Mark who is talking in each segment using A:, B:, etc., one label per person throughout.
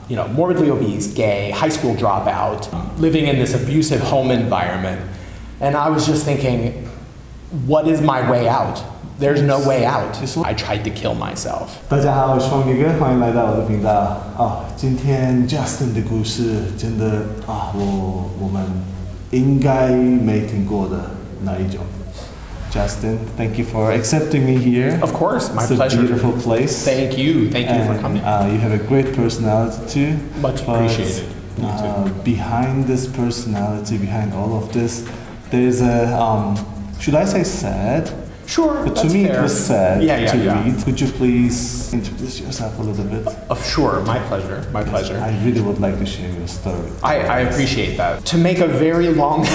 A: morbidly obese, gay, high school dropout, living in this abusive home environment. And I was just thinking, what is my way out? There's no way out. I tried to kill myself.
B: 大家好，我是方哥哥，欢迎来到我的频道。今天 Justin 的故事真的我们应该没听过的那一种。Justin, thank you for accepting me here.
A: Of course, my pleasure.
B: It's a beautiful place.
A: Thank you for coming.
B: You have a great personality too.
A: Much appreciated.
B: Behind this personality, behind all of this, there's a, should I say sad?
A: Sure,
B: but to me
A: fair.
B: It was sad to
A: yeah.
B: read. Could you please introduce yourself a little bit?
A: Sure, my pleasure.
B: I really would like to share your story.
A: I appreciate that. To make a very long,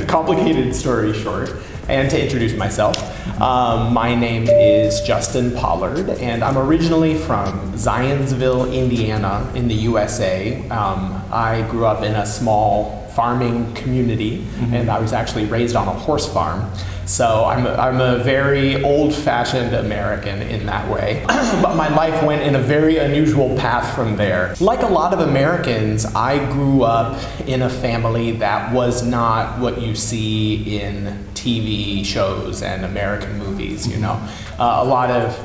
A: complicated story short, and to introduce myself, my name is Justin Pollard, and I'm originally from Zionsville, Indiana, in the USA. I grew up in a small farming community, and I was actually raised on a horse farm. So I'm a very old-fashioned American in that way. But my life went in a very unusual path from there. Like a lot of Americans, I grew up in a family that was not what you see in TV shows and American movies, A lot of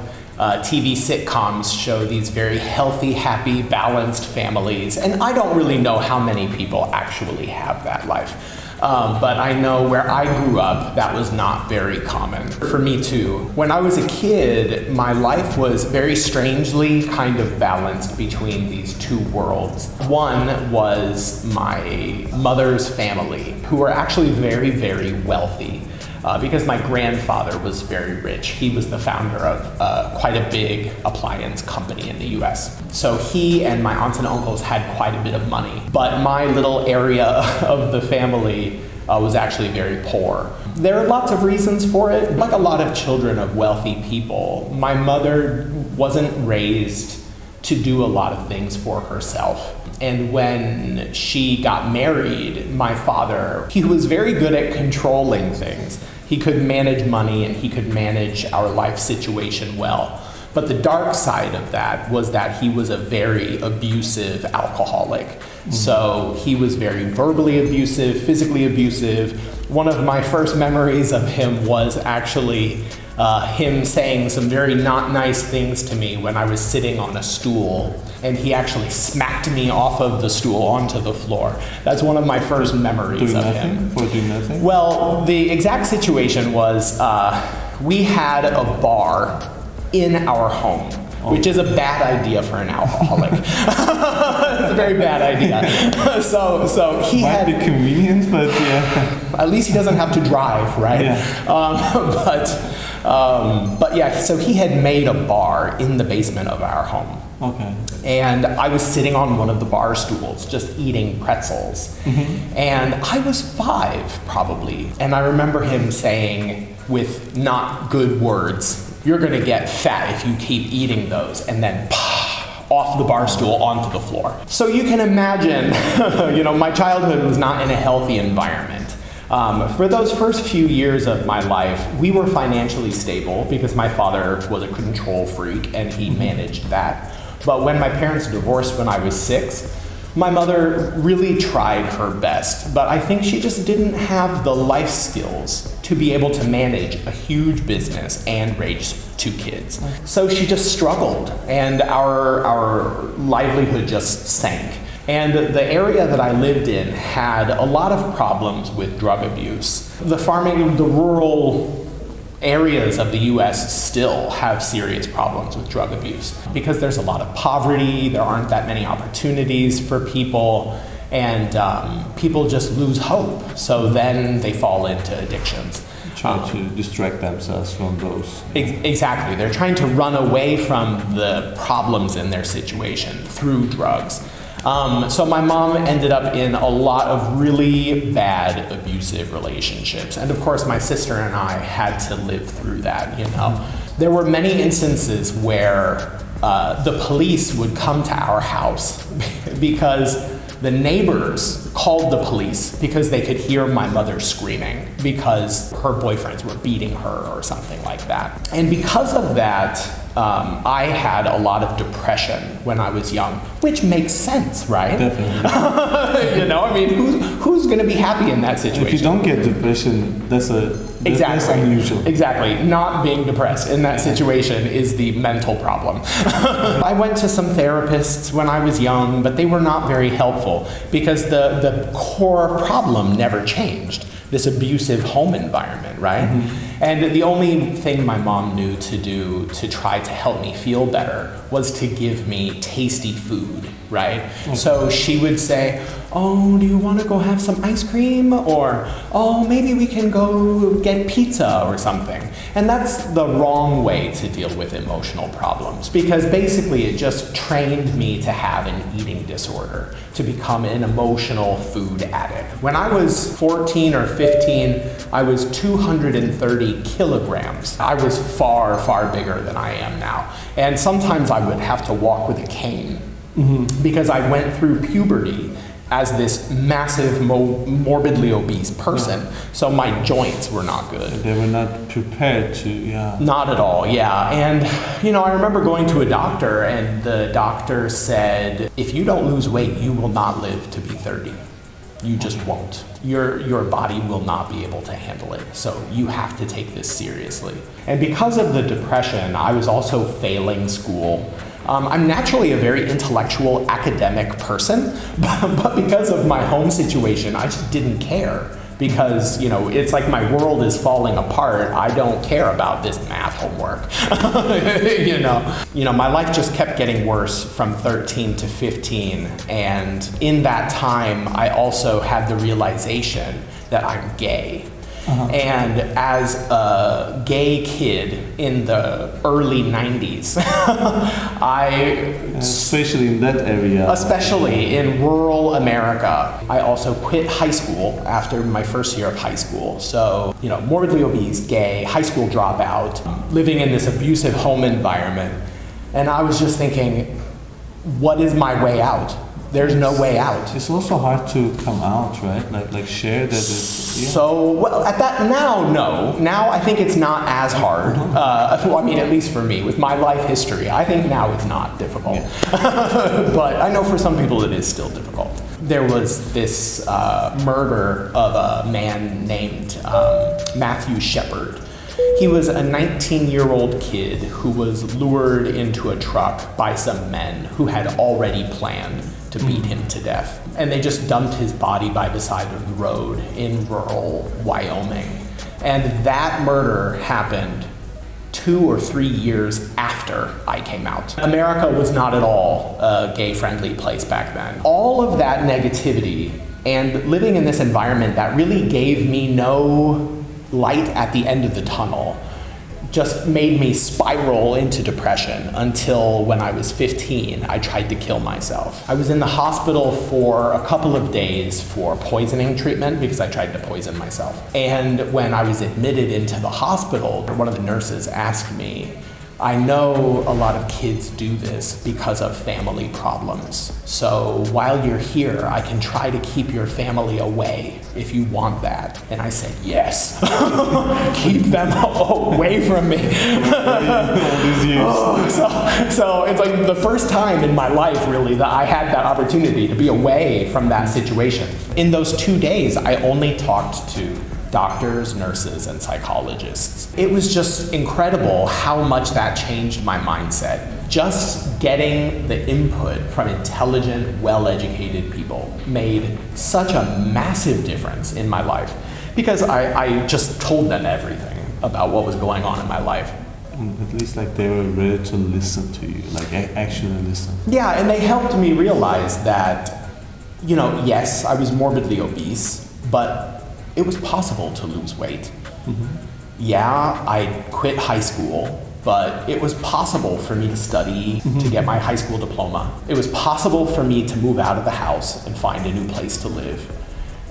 A: TV sitcoms show these very healthy, happy, balanced families, and I don't really know how many people actually have that life. But I know where I grew up, that was not very common. For me too. When I was a kid, my life was very strangely kind of balanced between these two worlds. One was my mother's family, who were actually very, very wealthy. Because my grandfather was very rich. He was the founder of quite a big appliance company in the US. So he and my aunts and uncles had quite a bit of money. But my little area of the family was actually very poor. There are lots of reasons for it. Like a lot of children of wealthy people, my mother wasn't raised to do a lot of things for herself. And when she got married, my father, he was very good at controlling things. He could manage money and he could manage our life situation well. But the dark side of that was that he was a very abusive alcoholic. So he was very verbally abusive, physically abusive. One of my first memories of him was actually him saying some very not nice things to me when I was sitting on a stool, and he actually smacked me off of the stool onto the floor. That's one of my first memories of him.
B: For doing nothing?
A: Well, the exact situation was we had a bar in our home, which is a bad idea for an alcoholic. It's a very bad idea. So he
B: might be convenient, but yeah.
A: At least he doesn't have to drive, right?
B: Yeah.
A: But yeah, so he had made a bar in the basement of our home.
B: Okay.
A: And I was sitting on one of the bar stools just eating pretzels. And I was 5 probably. And I remember him saying with not good words, "You're gonna get fat if you keep eating those," and then off the bar stool onto the floor. So you can imagine, my childhood was not in a healthy environment. For those first few years of my life, we were financially stable because my father was a control freak and he managed that. But when my parents divorced when I was 6, my mother really tried her best, but I think she just didn't have the life skills to be able to manage a huge business and raise 2 kids. So she just struggled, and our livelihood just sank. And the area that I lived in had a lot of problems with drug abuse. The rural areas of the US still have serious problems with drug abuse because there's a lot of poverty, there aren't that many opportunities for people, and people just lose hope. So then they fall into addictions.
B: Try to distract themselves from those.
A: Exactly. They're trying to run away from the problems in their situation through drugs. So my mom ended up in a lot of really bad abusive relationships. And of course, my sister and I had to live through that, There were many instances where the police would come to our house because the neighbors called the police because they could hear my mother screaming because her boyfriends were beating her or something like that. And because of that, I had a lot of depression when I was young, which makes sense, right?
B: Definitely.
A: You know, I mean, who's going to be happy in that situation?
B: If you don't get depression, that's unusual.
A: Exactly. Not being depressed in that situation is the mental problem. I went to some therapists when I was young, but they were not very helpful because the core problem never changed. This abusive home environment, right? Mm-hmm. And the only thing my mom knew to do to try to help me feel better was to give me tasty food, right? Okay. So she would say, oh, do you want to go have some ice cream? Or, oh, maybe we can go get pizza or something. And that's the wrong way to deal with emotional problems because basically it just trained me to have an eating disorder, to become an emotional food addict. When I was 14 or 15, I was 230 kilograms. I was far, far bigger than I am now. And sometimes I would have to walk with a cane because I went through puberty as this massive, morbidly obese person. Yeah. So my joints were not good.
B: They were not prepared to,
A: Not at all, yeah. And, you know, I remember going to a doctor and the doctor said, if you don't lose weight, you will not live to be 30. You just won't. Your body will not be able to handle it. So you have to take this seriously. And because of the depression, I was also failing school. I'm naturally a very intellectual academic person, but because of my home situation, I just didn't care. Because, you know, it's like my world is falling apart. I don't care about this math homework. You know, my life just kept getting worse from 13 to 15. And in that time, I also had the realization that I'm gay. And as a gay kid in the early 90s,
B: especially in that area.
A: Especially in rural America, I also quit high school after my first year of high school. So, you know, morbidly obese, gay, high school dropout, living in this abusive home environment. And I was just thinking, what is my way out? There's no way out.
B: It's also hard to come out, right? Like share that.
A: So, well, at that no. Now I think it's not as hard. Well, I mean, at least for me, with my life history, I think now it's not difficult. Yeah. But I know for some people it is still difficult. There was this murder of a man named Matthew Shepard. He was a 19-year-old kid who was lured into a truck by some men who had already planned to beat him to death. And they just dumped his body by the side of the road in rural Wyoming. And that murder happened 2 or 3 years after I came out. America was not at all a gay-friendly place back then. All of that negativity and living in this environment that really gave me no light at the end of the tunnel just made me spiral into depression until when I was 15, I tried to kill myself. I was in the hospital for a couple of days for poisoning treatment because I tried to poison myself. And when I was admitted into the hospital, one of the nurses asked me, I know a lot of kids do this because of family problems. So while you're here, I can try to keep your family away if you want that. And I said, yes. Keep them away from me. So it's like the first time in my life, really, that I had that opportunity to be away from that situation. In those 2 days, I only talked to doctors, nurses, and psychologists. It was just incredible how much that changed my mindset. Just getting the input from intelligent, well-educated people made such a massive difference in my life because I just told them everything about what was going on in my life.
B: At least like they were ready to listen to you, like actually listen.
A: Yeah, and they helped me realize that, you know, yes, I was morbidly obese, but it was possible to lose weight. Yeah, I quit high school, but it was possible for me to study to get my high school diploma. It was possible for me to move out of the house and find a new place to live.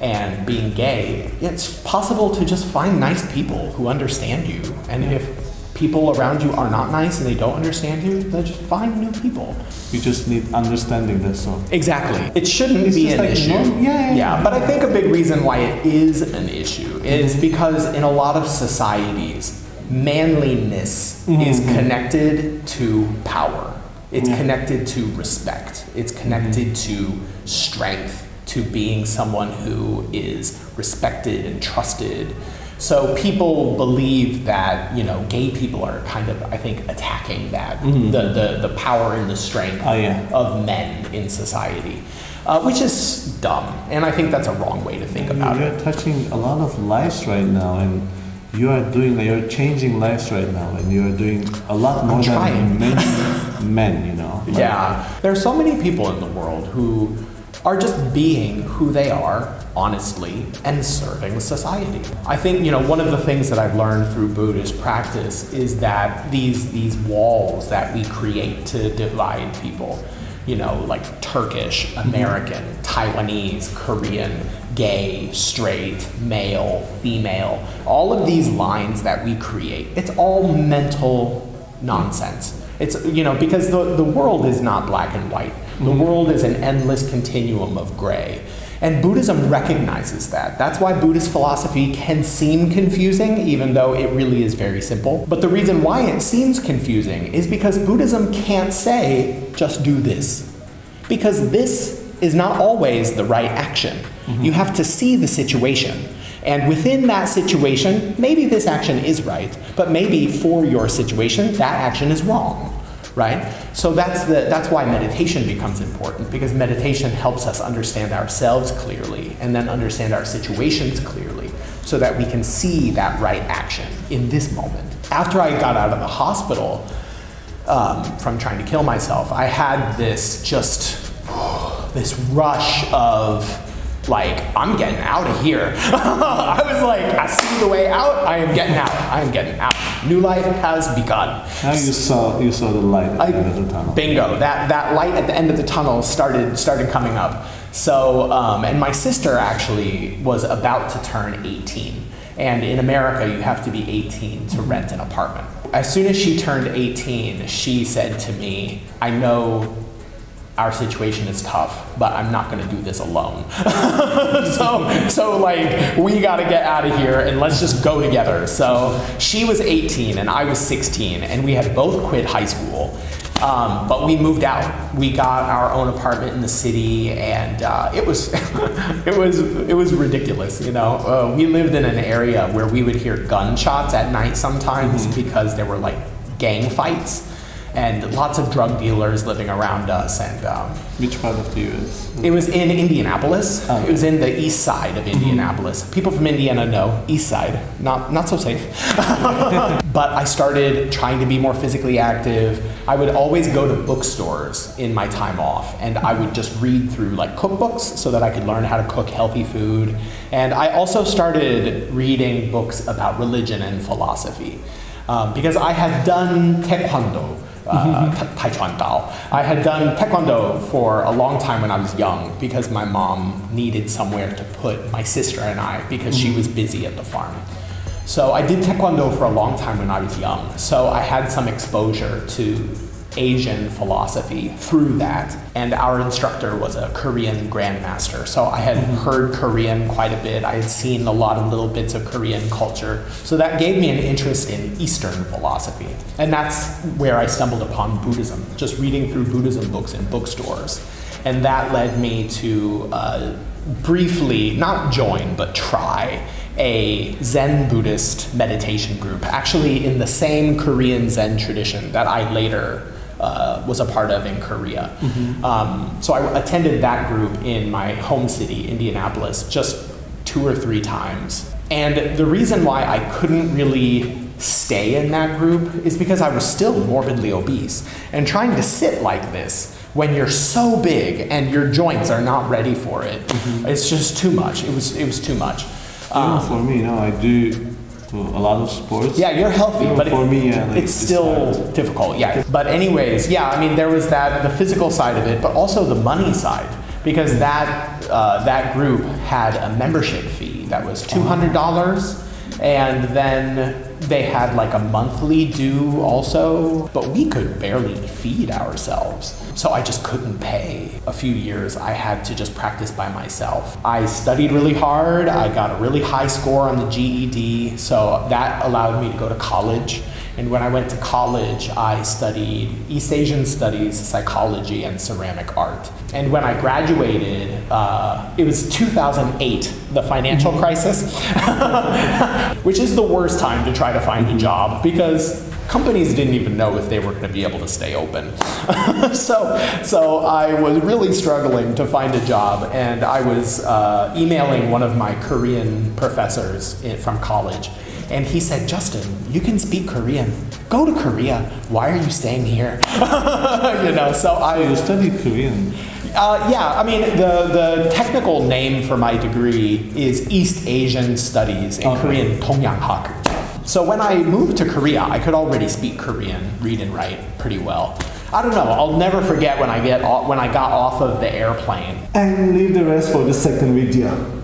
A: And being gay, it's possible to just find nice people who understand you. And if people around you are not nice and they don't understand you, then just find new people.
B: You just need understanding, that's all.
A: Exactly. It shouldn't be an issue. Yeah, but I think a big reason why it is an issue is because in a lot of societies, manliness is connected to power. It's connected to respect. It's connected to strength, to being someone who is respected and trusted. So people believe that, you know, gay people are kind of, I think, attacking that, the power and the strength of men in society, which is dumb. And I think that's a wrong way to think about it.
B: You're touching a lot of lives right now, and you're changing lives right now, and you're doing a lot more than many men, you know. Like,
A: yeah, there are so many people in the world who are just being who they are, honestly, and serving society. I think, you know, one of the things that I've learned through Buddhist practice is that these walls that we create to divide people, you know, like Turkish, American, Taiwanese, Korean, gay, straight, male, female, all of these lines that we create, it's all mental nonsense. It's, you know, because the world is not black and white. The world is an endless continuum of gray. And Buddhism recognizes that. That's why Buddhist philosophy can seem confusing, even though it really is very simple. But the reason why it seems confusing is because Buddhism can't say, just do this. Because this is not always the right action. You have to see the situation. And within that situation, maybe this action is right, but maybe for your situation, that action is wrong. Right? So that's why meditation becomes important, because meditation helps us understand ourselves clearly and then understand our situations clearly so that we can see that right action in this moment. After I got out of the hospital from trying to kill myself, I had this rush of, like, I'm getting out of here. I was like, I see the way out, I am getting out. I am getting out. New life has begun.
B: Now you saw the light at the end of the tunnel.
A: Bingo. That light at the end of the tunnel started coming up. So, and my sister actually was about to turn 18. And in America, you have to be 18 to rent an apartment. As soon as she turned 18, she said to me, I know our situation is tough, but I'm not gonna do this alone. so like, we gotta get out of here and let's just go together. So she was 18 and I was 16, and we had both quit high school. But we moved out. We got our own apartment in the city, and it was it was ridiculous. You know, we lived in an area where we would hear gunshots at night sometimes because there were like gang fights. And lots of drug dealers living around us. And
B: which part of the U.S.?
A: It was in Indianapolis. It was in the east side of Indianapolis. People from Indiana know east side, not so safe. But I started trying to be more physically active. I would always go to bookstores in my time off, and I would just read through like cookbooks so that I could learn how to cook healthy food. And I also started reading books about religion and philosophy because I had done taekwondo. I had done taekwondo for a long time when I was young because my mom needed somewhere to put my sister and I because she was busy at the farm. So I did taekwondo for a long time when I was young. So I had some exposure to Asian philosophy through that. And our instructor was a Korean grandmaster. So I had heard Korean quite a bit. I had seen a lot of little bits of Korean culture. So that gave me an interest in Eastern philosophy. And that's where I stumbled upon Buddhism, just reading through Buddhism books in bookstores. And that led me to briefly, not join, but try a Zen Buddhist meditation group, actually in the same Korean Zen tradition that I later was a part of in Korea. So I attended that group in my home city, Indianapolis, just 2 or 3 times. And the reason why I couldn't really stay in that group is because I was still morbidly obese. And trying to sit like this when you're so big and your joints are not ready for it, it's just too much. It was too much.
B: For me, I do a lot of sports.
A: Yeah, you're healthy, but
B: for me,
A: it's still difficult. Yeah, but anyways, yeah, I mean, there was the physical side of it, but also the money side, because that group had a membership fee that was $200, and then They had like a monthly due also, but we could barely feed ourselves. So I just couldn't pay. A few years I had to just practice by myself. I studied really hard. I got a really high score on the GED, so that allowed me to go to college. And when I went to college, I studied East Asian Studies, Psychology, and Ceramic Art. And when I graduated, it was 2008, the financial crisis, which is the worst time to try to find a job because companies didn't even know if they were going to be able to stay open. So I was really struggling to find a job, and I was emailing one of my Korean professors from college. And he said, Justin, you can speak Korean. Go to Korea. Why are you staying here?
B: So you studied Korean?
A: Yeah, I mean, the technical name for my degree is East Asian Studies, in Korean, Dongyang-hak. So when I moved to Korea, I could already speak Korean, read and write pretty well. I don't know, I'll never forget when I got off of the airplane.
B: And leave the rest for the second video.